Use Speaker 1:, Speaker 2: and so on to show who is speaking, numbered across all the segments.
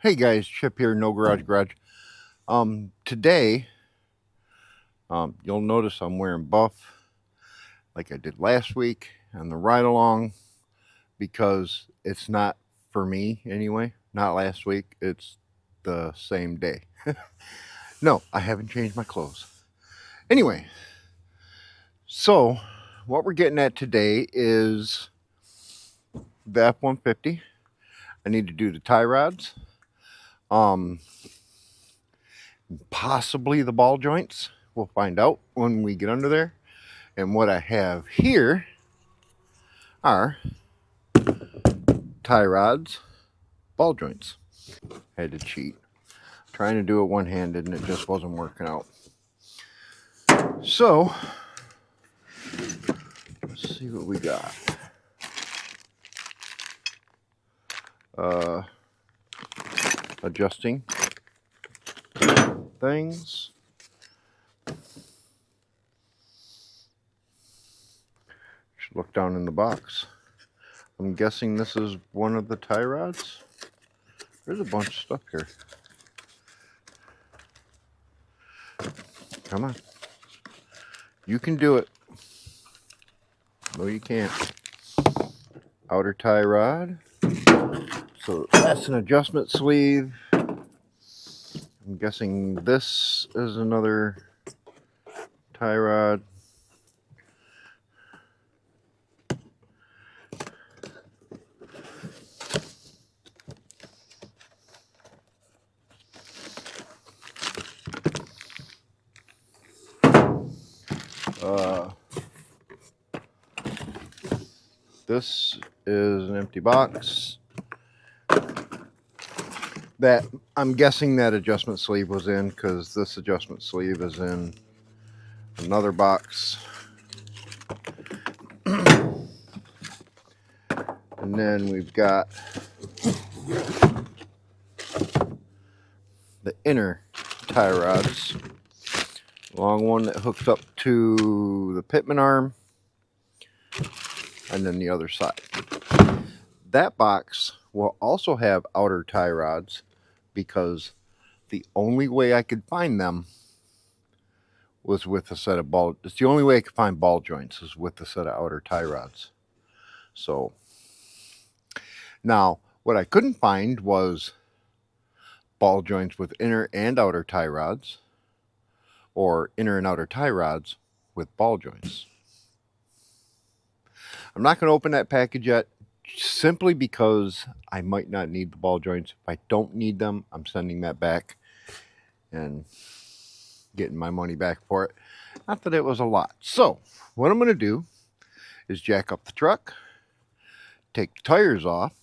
Speaker 1: Hey guys, Chip here, No Garage Garage. Today, you'll notice I'm wearing buff like I did last week on the ride along because it's not for me anyway. Not last week, it's the same day. No, I haven't changed my clothes. Anyway, so what we're getting at today is the F-150. I need to do the tie rods. Possibly the ball joints. We'll find out when we get under there. And what I have here are tie rods, ball joints. Had to cheat. Trying to do it one-handed and it just wasn't working out. So, let's see what we got. Adjusting things. Should look down in the box. I'm guessing this is one of the tie rods. There's a bunch of stuff here. Come on. You can do it. No, you can't. Outer tie rod. So that's an adjustment sleeve. I'm guessing this is another tie rod. This is an empty box that I'm guessing that adjustment sleeve was in, because this adjustment sleeve is in another box. And then we've got the inner tie rods. Long one that hooks up to the pitman arm, and then the other side. That box will also have outer tie rods because the only way I could find them was with a set of ball. It's the only way I could find ball joints is with a set of outer tie rods. So now what I couldn't find was ball joints with inner and outer tie rods, or inner and outer tie rods with ball joints. I'm not going to open that package yet, simply because I might not need the ball joints. If I don't need them, I'm sending that back and getting my money back for it. Not that it was a lot. So what I'm going to do is jack up the truck, take the tires off,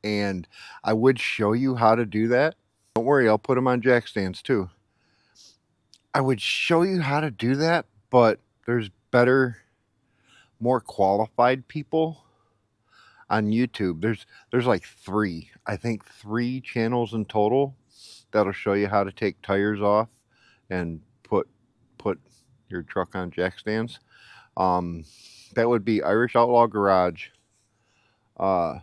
Speaker 1: and I would show you how to do that. Don't worry, I'll put them on jack stands too. I would show you how to do that, but there's better, more qualified people on YouTube. There's like three channels in total that'll show you how to take tires off and put your truck on jack stands. That would be Irish Outlaw Garage, the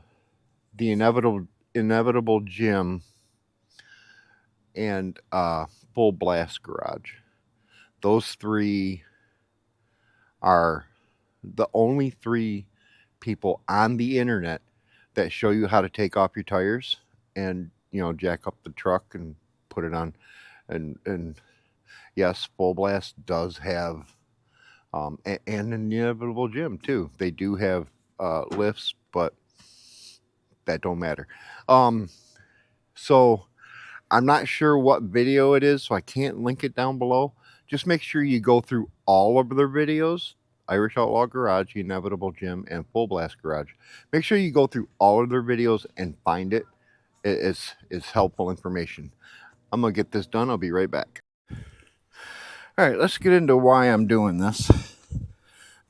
Speaker 1: Inevitable Gym, and Full Blast Garage. Those three are the only three people on the internet that show you how to take off your tires and, you know, jack up the truck and put it on. And yes, Full Blast does have and an Inevitable Gym too. They do have lifts, but that don't matter. So I'm not sure what video it is, so I can't link it down below. Just make sure you go through all of their videos. Irish Outlaw Garage, Inevitable Gym, and Full Blast Garage. Make sure you go through all of their videos and find it. It's helpful information. I'm going to get this done. I'll be right back. All right, let's get into why I'm doing this.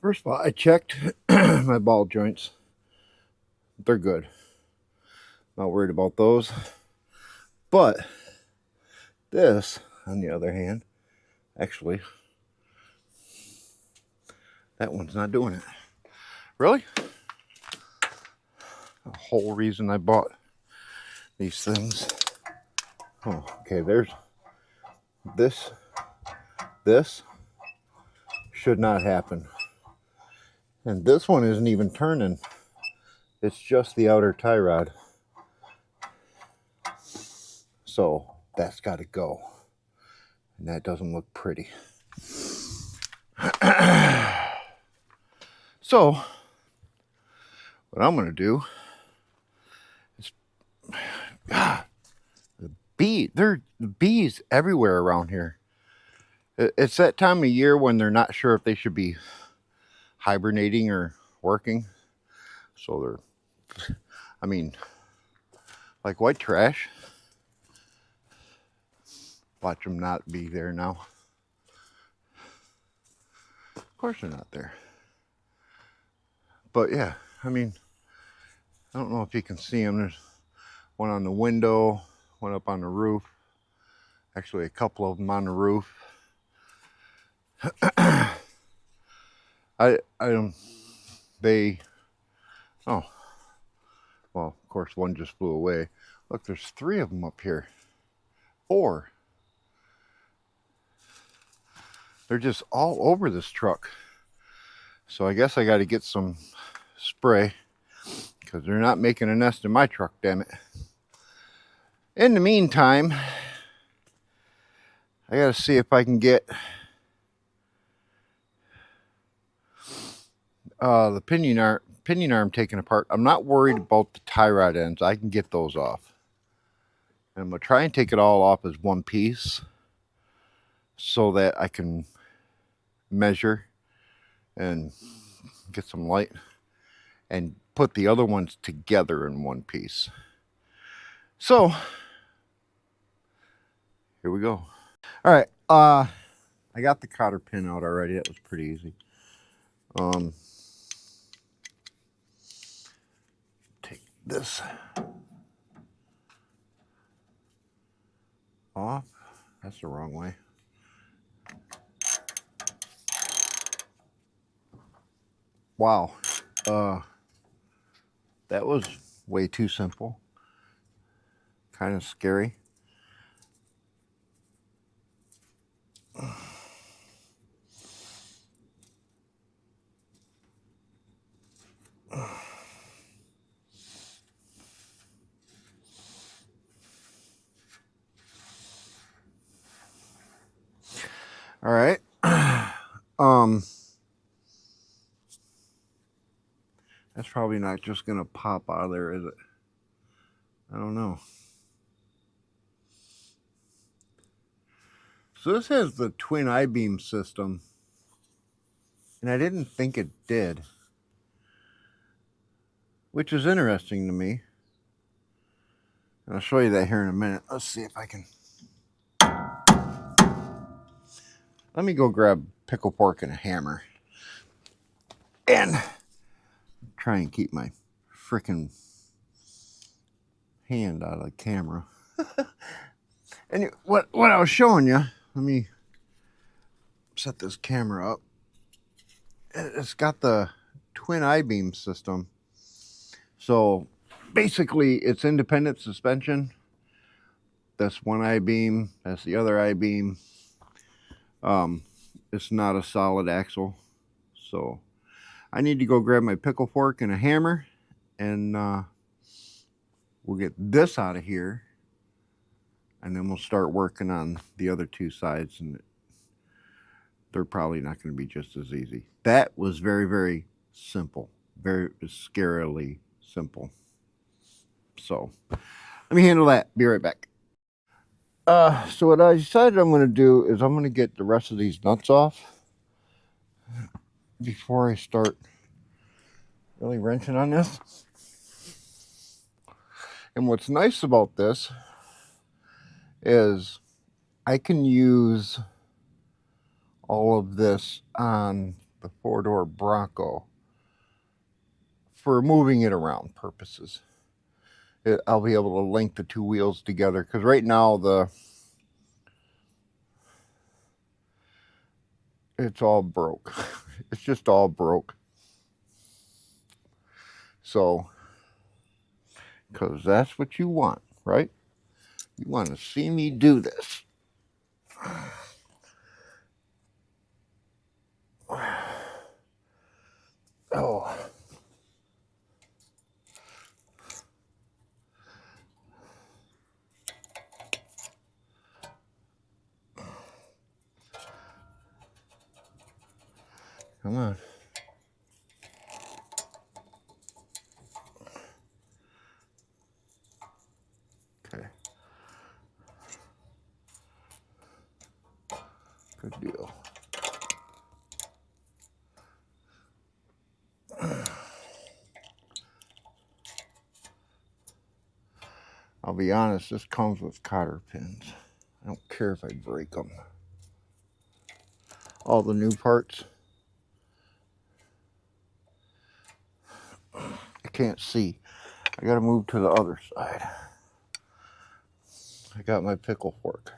Speaker 1: First of all, I checked my ball joints. They're good. Not worried about those. But this, on the other hand, actually, that one's not doing it. Really? The whole reason I bought these things. Oh, okay, there's this. This should not happen. And this one isn't even turning. It's just the outer tie rod. So that's got to go. And that doesn't look pretty. So what I'm going to do is, there are bees everywhere around here. It's that time of year when they're not sure if they should be hibernating or working. So they're, I mean, like white trash. Watch them not be there now. Of course they're not there. But yeah, I mean, I don't know if you can see them. There's one on the window, one up on the roof. Actually, a couple of them on the roof. Oh, well, of course, one just flew away. Look, there's 3 of them up here. 4. They're just all over this truck. So I guess I got to get some spray because they're not making a nest in my truck, damn it. In the meantime, I got to see if I can get the pinion arm taken apart. I'm not worried about the tie rod ends. I can get those off. And I'm going to try and take it all off as one piece so that I can measure and get some light and put the other ones together in one piece. So here we go. All right, I got the cotter pin out already. That was pretty easy. Take this off. That's the wrong way. Wow, that was way too simple. Kind of scary. All right. That's probably not just gonna pop out of there, is it? I don't know. So this has the twin I-beam system, and I didn't think it did, which is interesting to me. And I'll show you that here in a minute. Let's see if I can. Let me go grab pickle pork and a hammer and try and keep my freaking hand out of the camera. And what I was showing you, let me set this camera up. It's got the twin I-beam system. So basically it's independent suspension. That's one I-beam, that's the other I-beam. It's not a solid axle. So I need to go grab my pickle fork and a hammer, and we'll get this out of here, and then we'll start working on the other 2 sides, and they're probably not going to be just as easy. That was very, very simple. Very scarily simple. So let me handle that. Be right back. So what I decided I'm going to do is I'm going to get the rest of these nuts off before I start really wrenching on this. And what's nice about this is I can use all of this on the 4-door Bronco for moving it around purposes. I'll be able to link the 2 wheels together, because right now it's all broke. It's just all broke. So, because that's what you want, right? You want to see me do this. Oh. Come on. Okay. Good deal. I'll be honest, this comes with cotter pins. I don't care if I break them. All the new parts. I can't see. I gotta move to the other side. I got my pickle fork.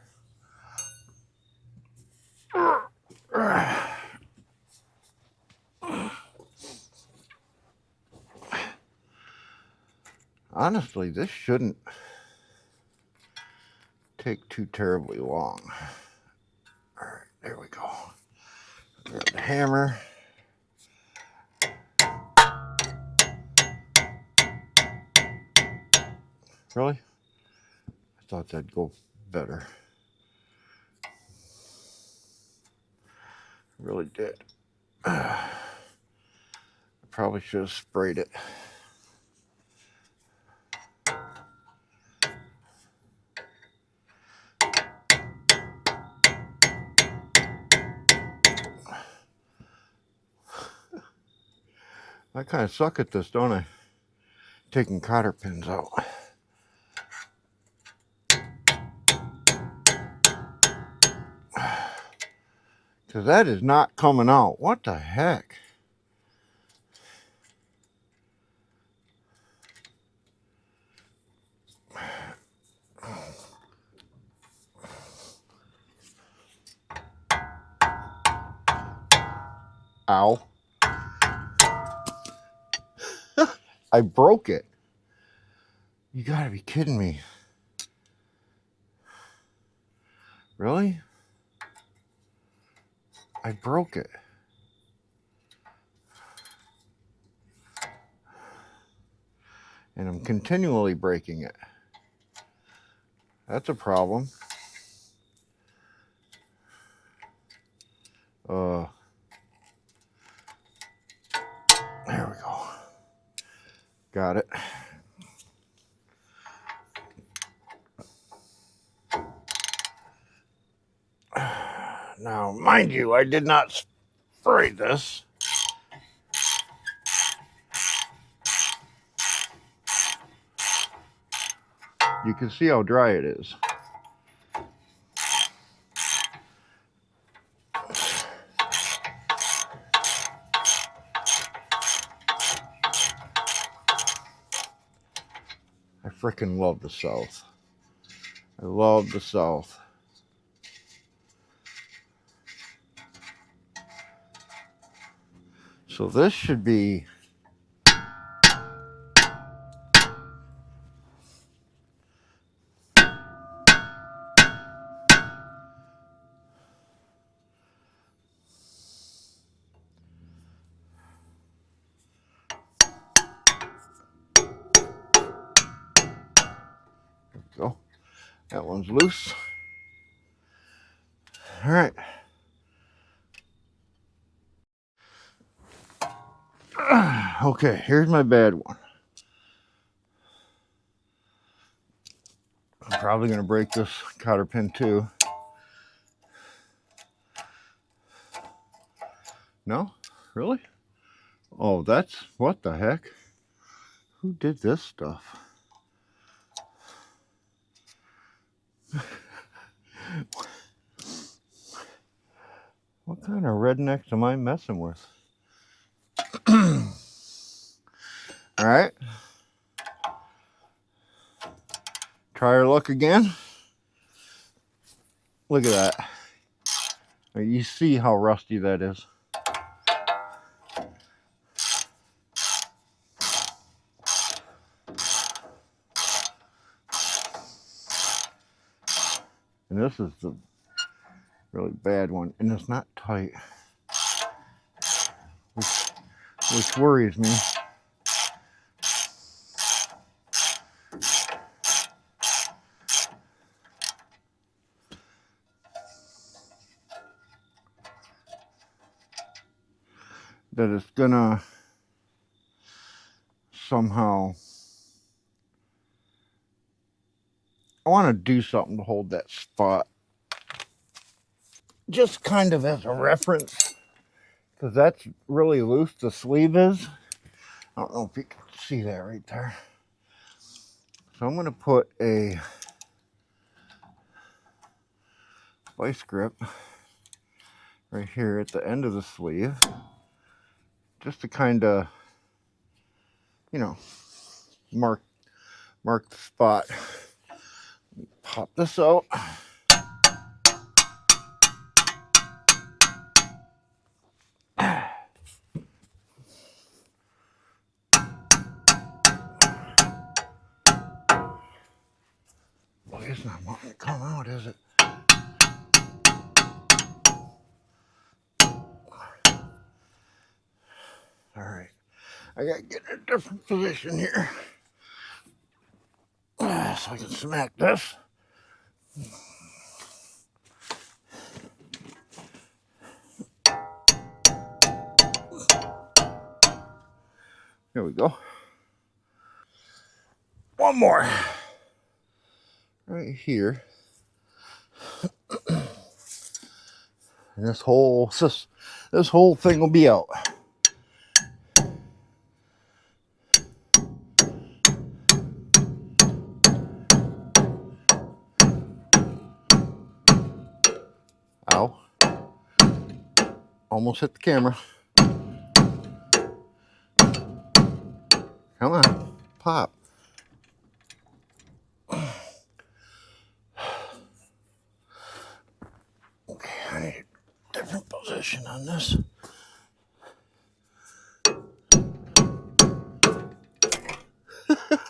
Speaker 1: Honestly, this shouldn't take too terribly long. All right, there we go. Grab the hammer. Really? I thought that'd go better. Really did. I probably should have sprayed it. I kind of suck at this, don't I? Taking cotter pins out. Because that is not coming out. What the heck? Ow. I broke it. You gotta be kidding me. Really? I broke it. And I'm continually breaking it. That's a problem. There we go. Got it. Now, mind you, I did not spray this. You can see how dry it is. I freaking love the South. I love the South. So this should be go. That one's loose. All right. Okay, here's my bad one. I'm probably going to break this cotter pin too. No? Really? Oh, that's... What the heck? Who did this stuff? What kind of rednecks am I messing with? All right. Try our luck again. Look at that. You see how rusty that is. And this is the really bad one, and it's not tight, which worries me. That it's gonna somehow, I want to do something to hold that spot, just kind of as a reference, because that's really loose, the sleeve is. I don't know if you can see that right there. So I'm going to put a vice grip right here at the end of the sleeve, just to kind of, you know, mark the spot. Pop this out. Well, it's not wanting to come out, is it? All right, I gotta get in a different position here so I can smack this. Here we go. One more right here, and this whole thing will be out. Ow. Almost hit the camera. Come on, pop. Okay, I need a different position on this.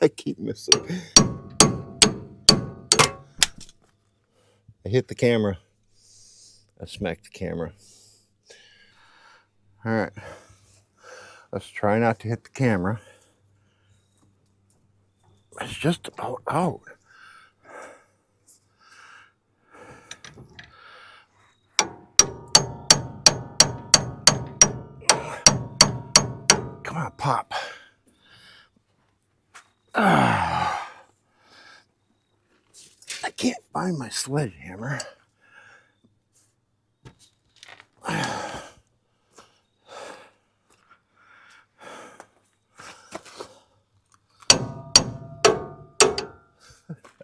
Speaker 1: I keep missing. I hit the camera. I smacked the camera. All right, let's try not to hit the camera. It's just about out. Come on, pop. I can't find my sledgehammer.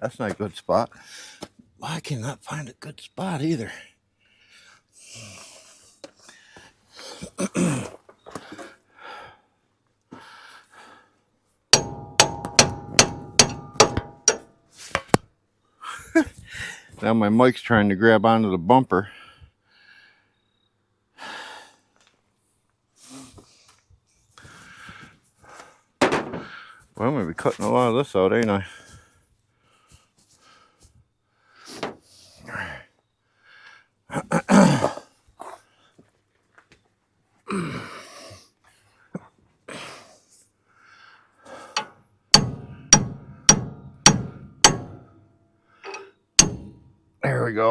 Speaker 1: That's not a good spot. I cannot find a good spot either. Now my mic's trying to grab onto the bumper. Well, I'm going to be cutting a lot of this out, ain't I? There we go.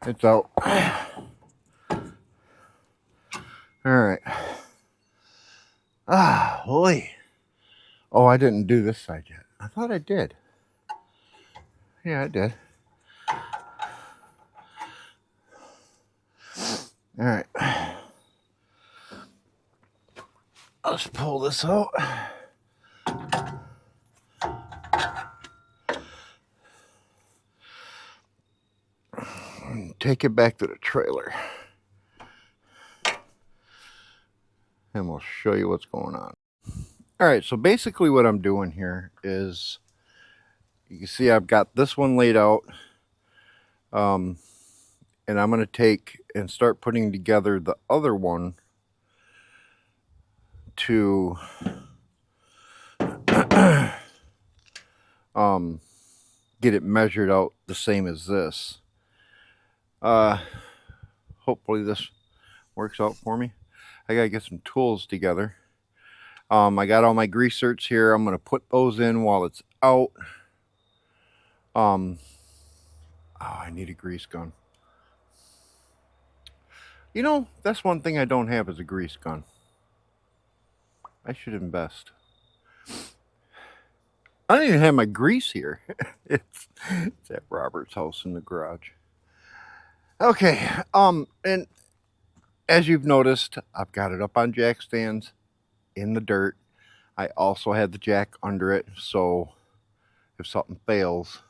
Speaker 1: It's out. All right. Ah, boy. Oh, I didn't do this side yet. I thought I did. Yeah, I did. All right. Let's pull this out. And take it back to the trailer. And we'll show you what's going on. All right, so basically what I'm doing here is, you can see I've got this one laid out. And I'm going to take and start putting together the other one to get it measured out the same as this. Hopefully this works out for me. I gotta get some tools together. I got all my grease zerks here. I'm gonna put those in while it's out. Oh, I need a grease gun. You know, that's one thing I don't have is a grease gun. I should invest. I don't even have my grease here. it's at Robert's house in the garage. Okay, and as you've noticed, I've got it up on jack stands in the dirt. I also had the jack under it, so if something fails,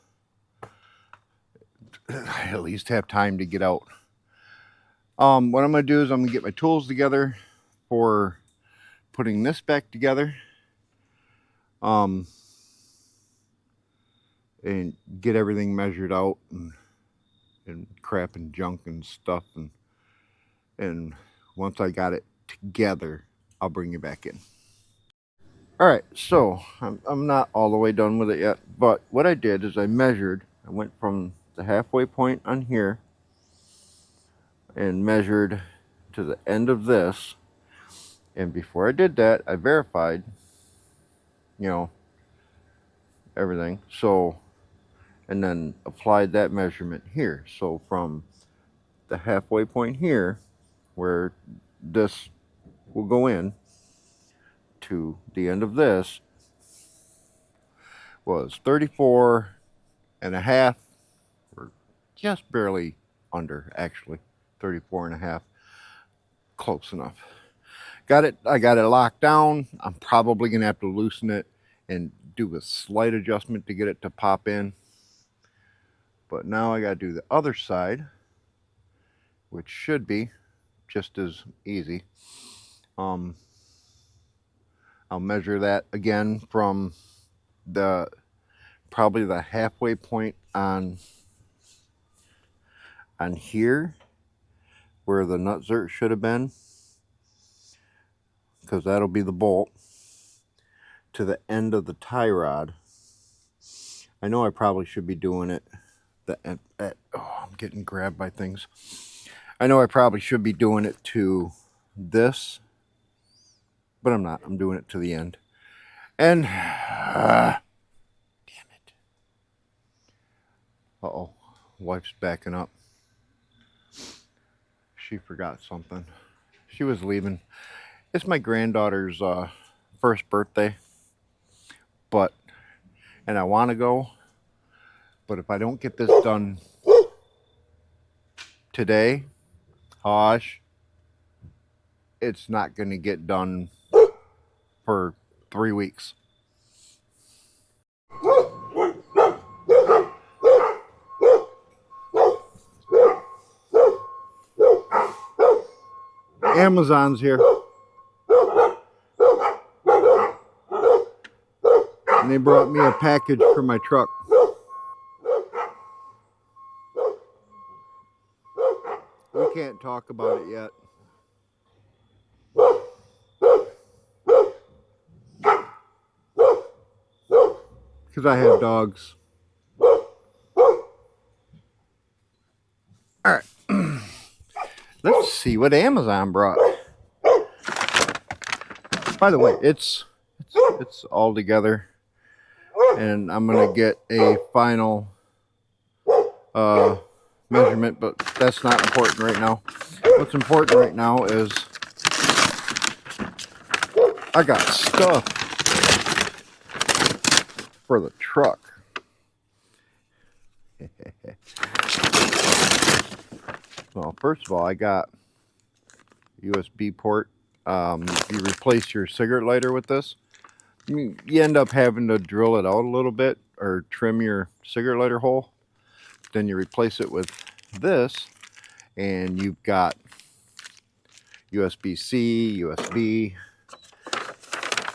Speaker 1: I at least have time to get out. What I'm going to do is I'm going to get my tools together for putting this back together. And get everything measured out and crap and junk and stuff. And once I got it together, I'll bring you back in. All right, so I'm not all the way done with it yet, but what I did is I measured. I went from the halfway point on here and measured to the end of this. And before I did that, I verified, you know, everything. So, and then applied that measurement here. So from the halfway point here, where this will go in, to the end of this was 34 and a half, or just barely under, actually 34 and a half. Close enough. Got it. I got it locked down. I'm probably gonna have to loosen it and do a slight adjustment to get it to pop in. But now I gotta do the other side, which should be just as easy. I'll measure that again from probably the halfway point on here where the nut zert should have been, because that'll be the bolt, to the end of the tie rod. I know I probably should be doing it I'm getting grabbed by things. I know I probably should be doing it to this, but I'm not. I'm doing it to the end. And damn it. Uh-oh. Wife's backing up. She forgot something. She was leaving. It's my granddaughter's first birthday. And I want to go. But if I don't get this done today, it's not going to get done for 3 weeks. Amazon's here. And they brought me a package for my truck. We can't talk about it yet. Because I have dogs. Alright. Let's see what Amazon brought. By the way, it's all together. And I'm going to get a final measurement, but that's not important right now. What's important right now is I got stuff for the truck. Well, first of all, I got USB port. You replace your cigarette lighter with this. You end up having to drill it out a little bit or trim your cigarette lighter hole. Then you replace it with this, and you've got USB-C, USB.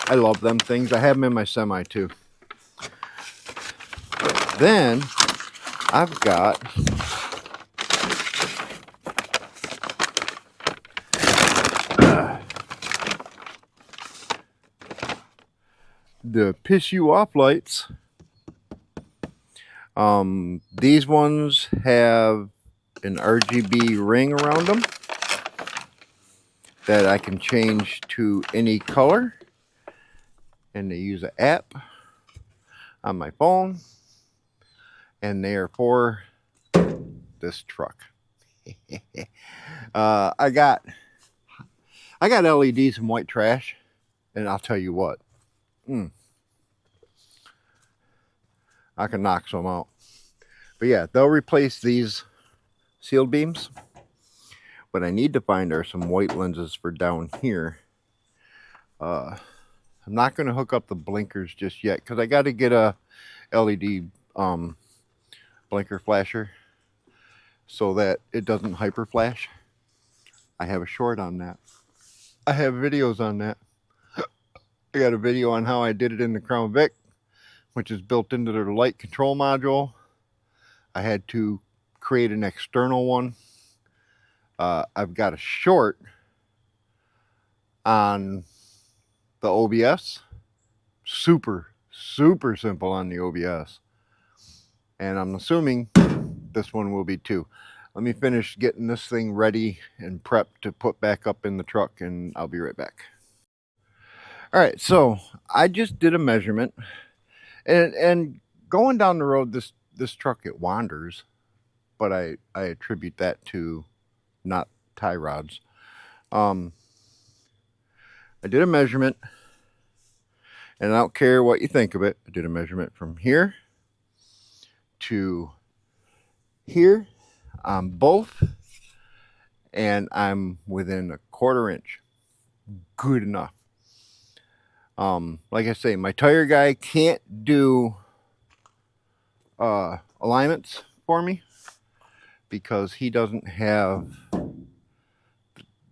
Speaker 1: I love them things. I have them in my semi too. Then I've got the piss you off lights. These ones have an RGB ring around them that I can change to any color, and they use an app on my phone, and they are for this truck. I got LEDs and white trash, and I'll tell you what, I can knock some out. But yeah, they'll replace these sealed beams. What I need to find are some white lenses for down here. I'm not going to hook up the blinkers just yet because I got to get a LED blinker flasher so that it doesn't hyper flash. I have a short on that. I have videos on that. I got a video on how I did it in the Crown Vic, which is built into the light control module. I had to create an external one. I've got a short on the OBS. Super simple on the OBS. And I'm assuming this one will be too. Let me finish getting this thing ready and prepped to put back up in the truck, and I'll be right back. All right, so I just did a measurement, and going down the road, this truck, it wanders, but I attribute that to not tie rods. I did a measurement, and I don't care what you think of it. I did a measurement from here to here on both, and I'm within a 1/4 inch. Good enough. Like I say, my tire guy can't do alignments for me because he doesn't have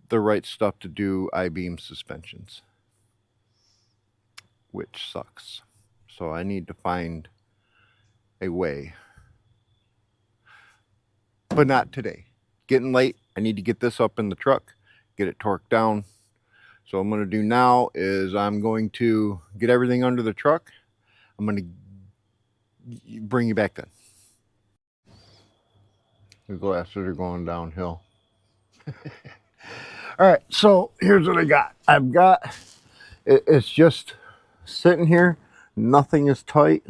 Speaker 1: the right stuff to do I-beam suspensions, which sucks. So I need to find a way, but not today. Getting late. I need to get this up in the truck, get it torqued down. So what I'm going to do now is I'm going to get everything under the truck. I'm going to bring you back then. The glasses are going downhill. All right, so here's what I got. I've got, it's just sitting here. Nothing is tight.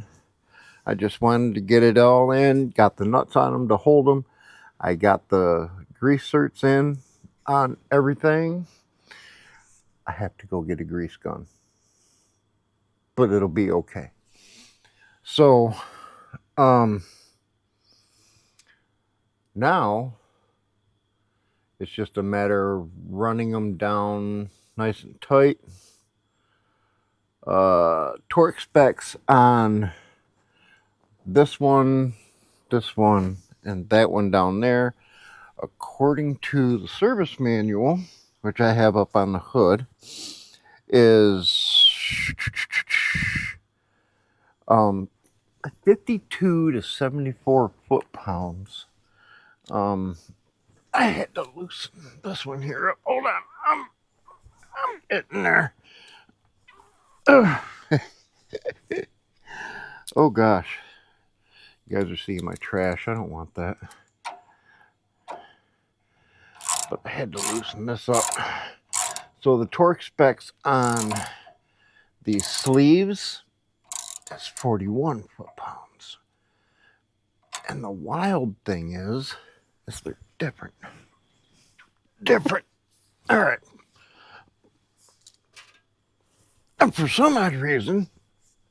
Speaker 1: I just wanted to get it all in. Got the nuts on them to hold them. I got the grease certs in on everything. I have to go get a grease gun, but it'll be okay. So, now it's just a matter of running them down nice and tight. Torque specs on this one, and that one down there, according to the service manual, which I have up on the hood, is 52 to 74 foot-pounds. I had to loosen this one here up. Hold on, I'm getting there. Oh gosh, you guys are seeing my trash. I don't want that, but I had to loosen this up. So the torque specs on these sleeves is 41 foot-pounds, and the wild thing is they're different. All right. And for some odd reason,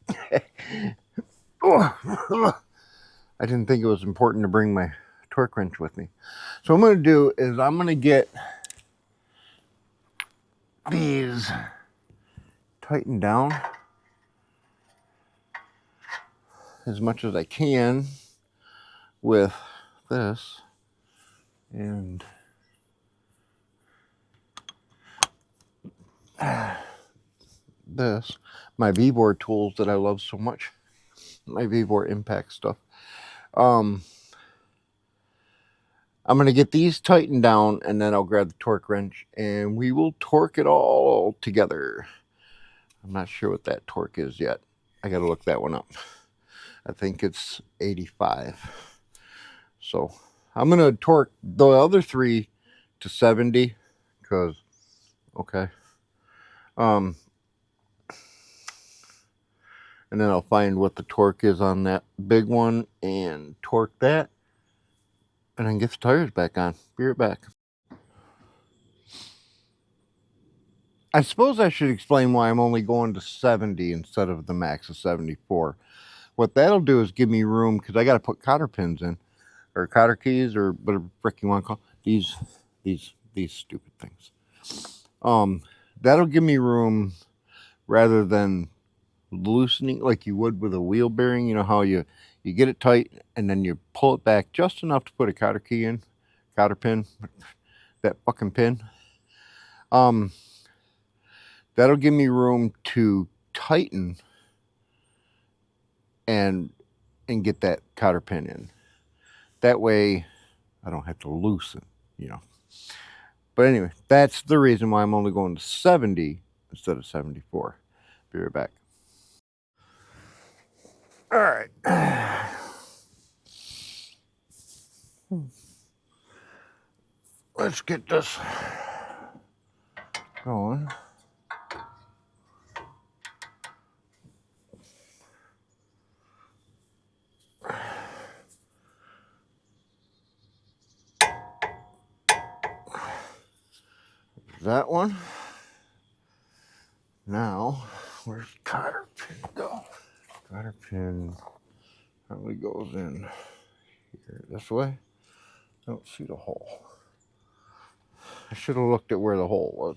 Speaker 1: I didn't think it was important to bring my torque wrench with me. So what I'm going to do is I'm going to get these tightened down as much as I can with this and this, my V-Bore tools that I love so much, my V-Bore impact stuff. I'm going to get these tightened down, and then I'll grab the torque wrench and we will torque it all together. I'm not sure what that torque is yet. I got to look that one up. I think it's 85. So I'm going to torque the other 3 to 70 because, okay. And then I'll find what the torque is on that big one and torque that. And then get the tires back on. Be right back. I suppose I should explain why I'm only going to 70 instead of the max of 74. What that'll do is give me room, because I got to put cotter pins in, or cotter keys, or whatever frick you want to call these stupid things. That'll give me room rather than loosening like you would with a wheel bearing. You know how you get it tight and then you pull it back just enough to put a cotter key in, cotter pin, that fucking pin. That'll give me room to tighten and get that cotter pin in. That way I don't have to loosen, you know. But anyway, that's the reason why I'm only going to 70 instead of 74. Be right back. All right. Let's get this going. That one. Now, where's the cotter pin go? Cotter pin probably goes in here this way. I don't see the hole. I should have looked at where the hole was.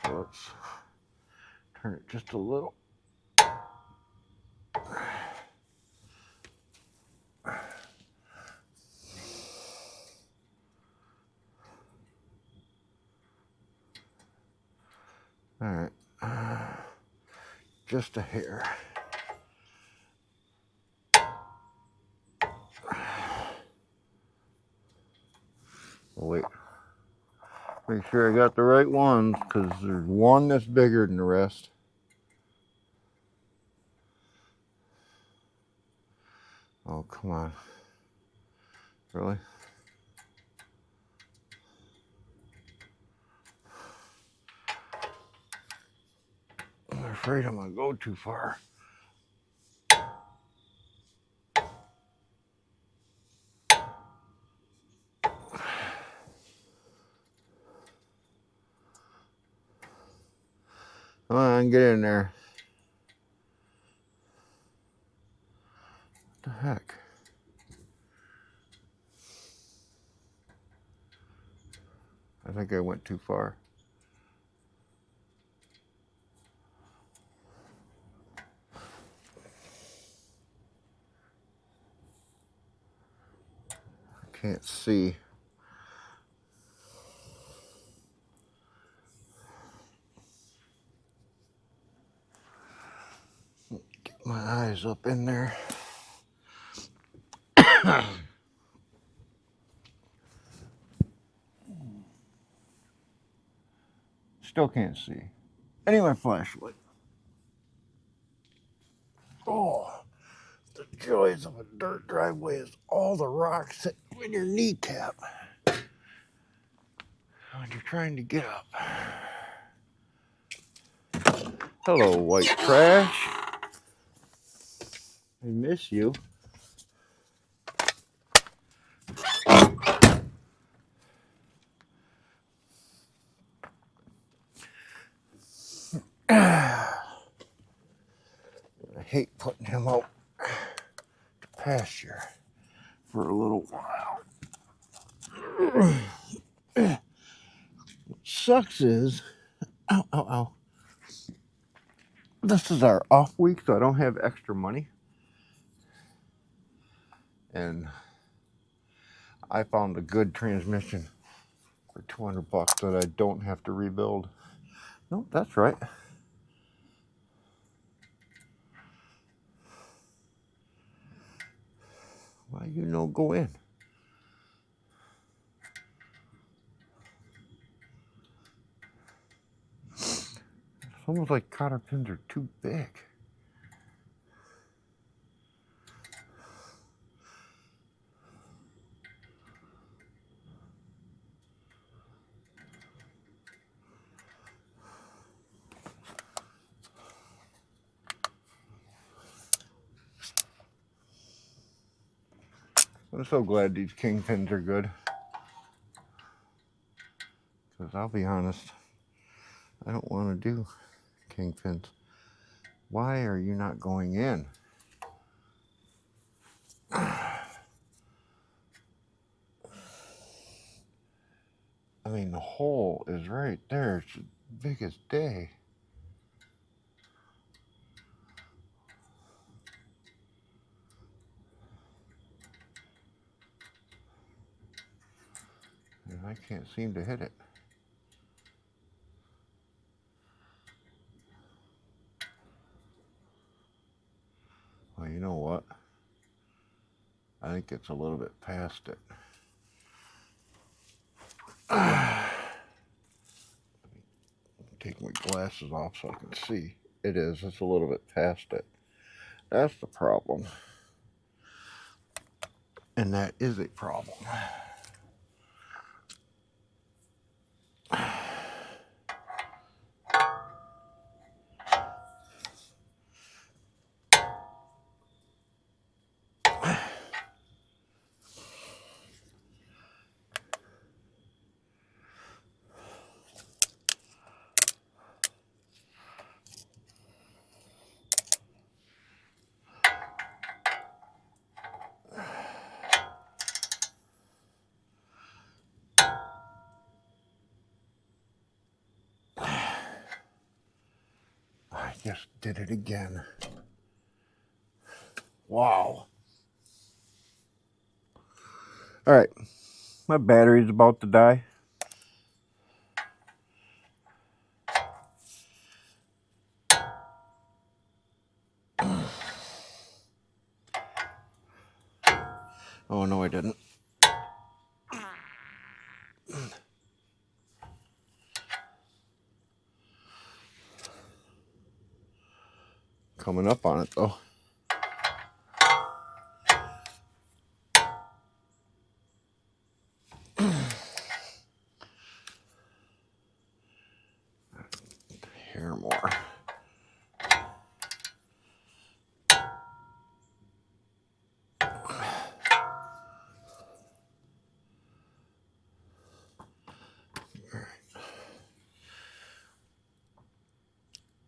Speaker 1: So let's turn it just a little. All right, just a hair. Wait, make sure I got the right ones, because there's one that's bigger than the rest. Oh, come on. Really? I'm afraid I'm gonna go too far. Come on, get in there. What the heck? I think I went too far. I can't see. Get my eyes up in there. Still can't see. I need my flashlight. Oh, the joys of a dirt driveway is all the rocks sitting in your kneecap when you're trying to get up. Hello, white trash. I miss you. I hate putting him out to pasture for a little while. What sucks is, ow, ow, ow. This is our off week, so I don't have extra money. And I found a good transmission for $200 that I don't have to rebuild. Nope, that's right. Why you no go in? almost like cotter pins are too big. I'm so glad these king pins are good. Because I'll be honest, I don't want to do king pins. Why are you not going in? I mean, the hole is right there. It's the biggest day. And I can't seem to hit it. Well, you know what? I think it's a little bit past it. Take my glasses off so I can see. It is. It's a little bit past it. That's the problem. And that is a problem. I just did it again. Wow. All right. My battery's about to die. Oh, no, I didn't. Coming up on it, though. Here more.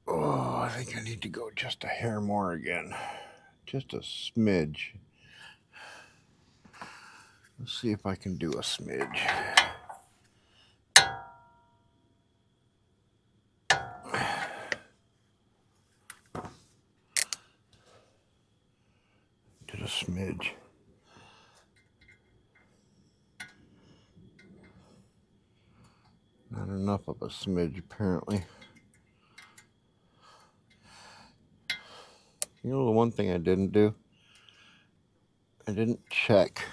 Speaker 1: Oh, I think I need to go just a hair more again. Just a smidge. Let's see if I can do a smidge. Did a smidge. Not enough of a smidge, apparently. You know the one thing I didn't do? I didn't check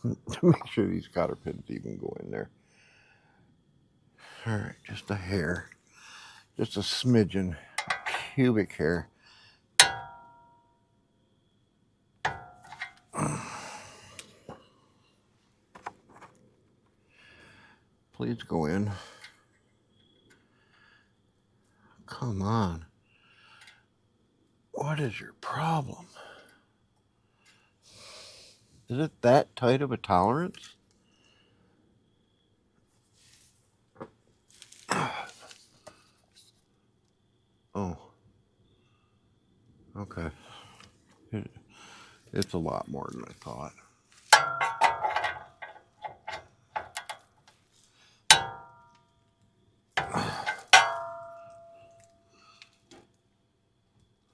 Speaker 1: to make sure these cotter pins even go in there. All right, just a hair. Just a smidgen. Pubic hair. Please go in. Come on. What is your problem? Is it that tight of a tolerance? Oh. Okay. It's a lot more than I thought.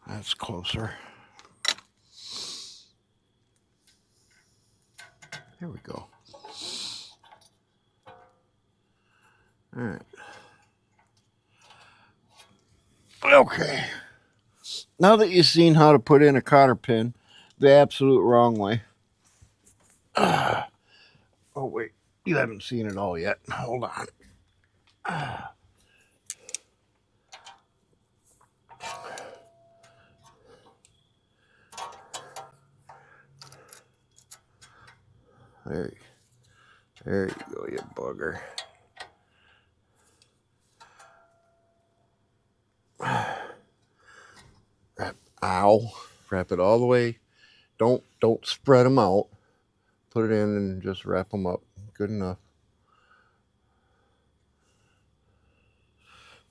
Speaker 1: That's closer. Here we go. All right. Okay. Now that you've seen how to put in a cotter pin the absolute wrong way. Oh, wait. You haven't seen it all yet. Hold on. There you go, you bugger. Ow. Wrap it all the way. Don't spread them out. Put it in and just wrap them up. Good enough.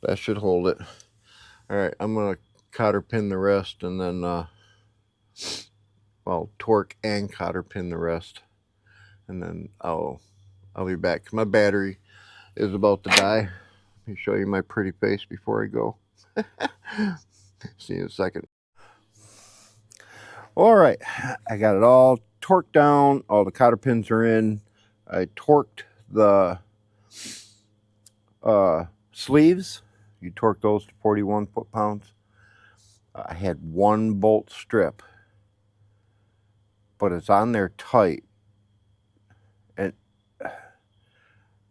Speaker 1: That should hold it. All right, I'm gonna cotter pin the rest, and then well, torque and cotter pin the rest, and then I'll be back. My battery is about to die. Let me show you my pretty face before I go. See you in a second. All right, I got it all torqued down. All the cotter pins are in. I torqued the sleeves. You torque those to 41 foot-pounds. I had one bolt strip, but it's on there tight, and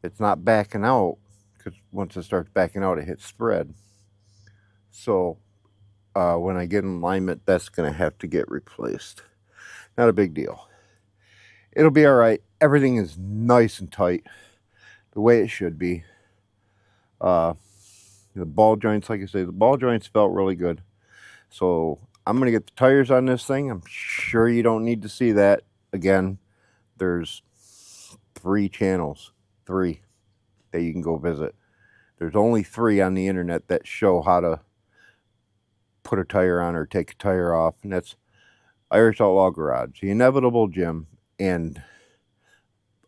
Speaker 1: it's not backing out, because once it starts backing out, it hits spread. So when I get in alignment, that's going to have to get replaced. Not a big deal. It'll be all right. Everything is nice and tight, the way it should be. The ball joints, like I say, the ball joints felt really good. So I'm going to get the tires on this thing. I'm sure you don't need to see that. Again, there's 3 channels, 3 that you can go visit. There's only 3 on the internet that show how to put a tire on or take a tire off, and that's Irish Outlaw Garage, The Inevitable Gym, and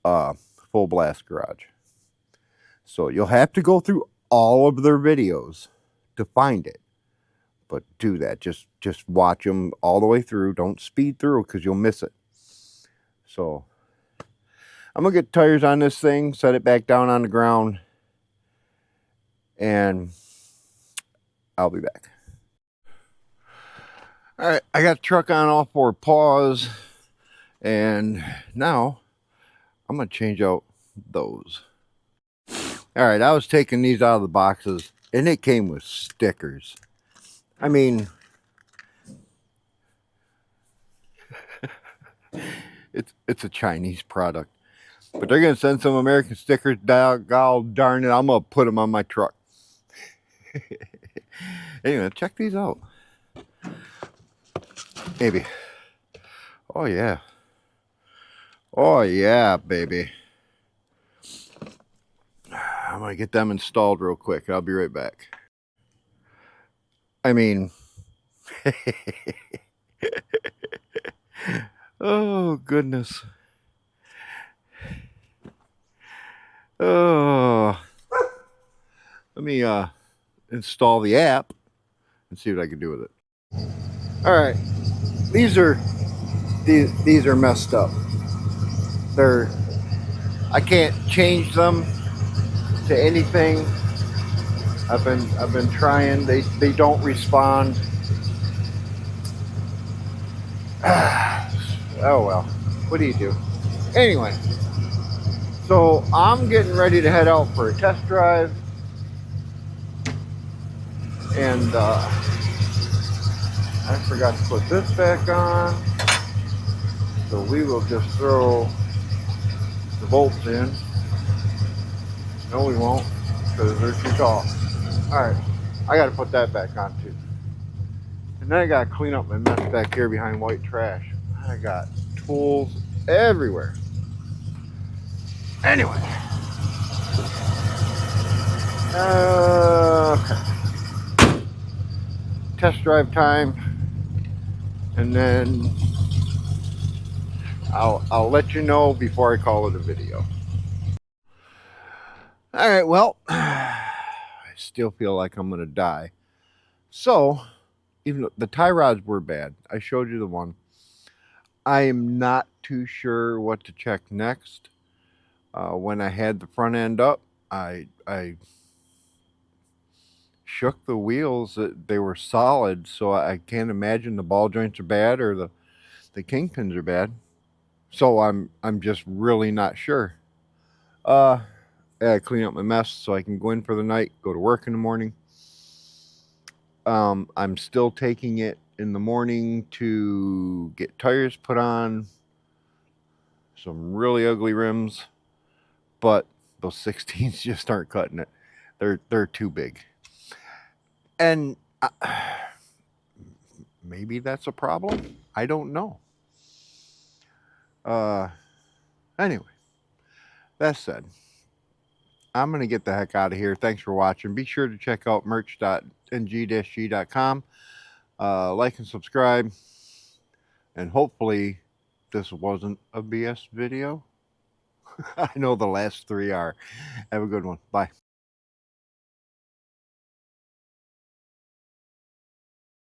Speaker 1: Full Blast Garage. So you'll have to go through all of their videos to find it. But do that. Just watch them all the way through. Don't speed through, because you'll miss it. So I'm going to get tires on this thing, set it back down on the ground, and I'll be back. All right, I got the truck on all 4 paws, and now I'm going to change out those. All right, I was taking these out of the boxes, and it came with stickers. I mean, it's a Chinese product, but they're going to send some American stickers. God darn it, I'm going to put them on my truck. Anyway, check these out. Maybe. Oh, yeah. Oh, yeah, baby. I'm going to get them installed real quick. I'll be right back. I mean, oh, goodness. Oh, let me install the app and see what I can do with it. All right, these are messed up. I can't change them to anything. I've been trying. They don't respond. Oh well, what do you do? Anyway, so I'm getting ready to head out for a test drive, and I forgot to put this back on, so we will just throw the bolts in. No, we won't, because they're too tall. Alright, I gotta put that back on too. And then I gotta clean up my mess back here behind white trash. I got tools everywhere. Anyway. Okay. Test drive time. And then I'll let you know before I call it a video. Alright, well, I still feel like I'm gonna die. So, even though the tie rods were bad, I showed you the one. I am not too sure what to check next. When I had the front end up, I shook the wheels. They were solid, so I can't imagine the ball joints are bad or the kingpins are bad. So I'm just really not sure. I clean up my mess so I can go in for the night, go to work in the morning. I'm still taking it in the morning to get tires put on, some really ugly rims, but those 16s just aren't cutting it. They're too big. And maybe that's a problem. I don't know. Anyway, that said, I'm going to get the heck out of here. Thanks for watching. Be sure to check out merch.ng-g.com. Like and subscribe. And hopefully this wasn't a BS video. I know the last 3 are. Have a good one. Bye.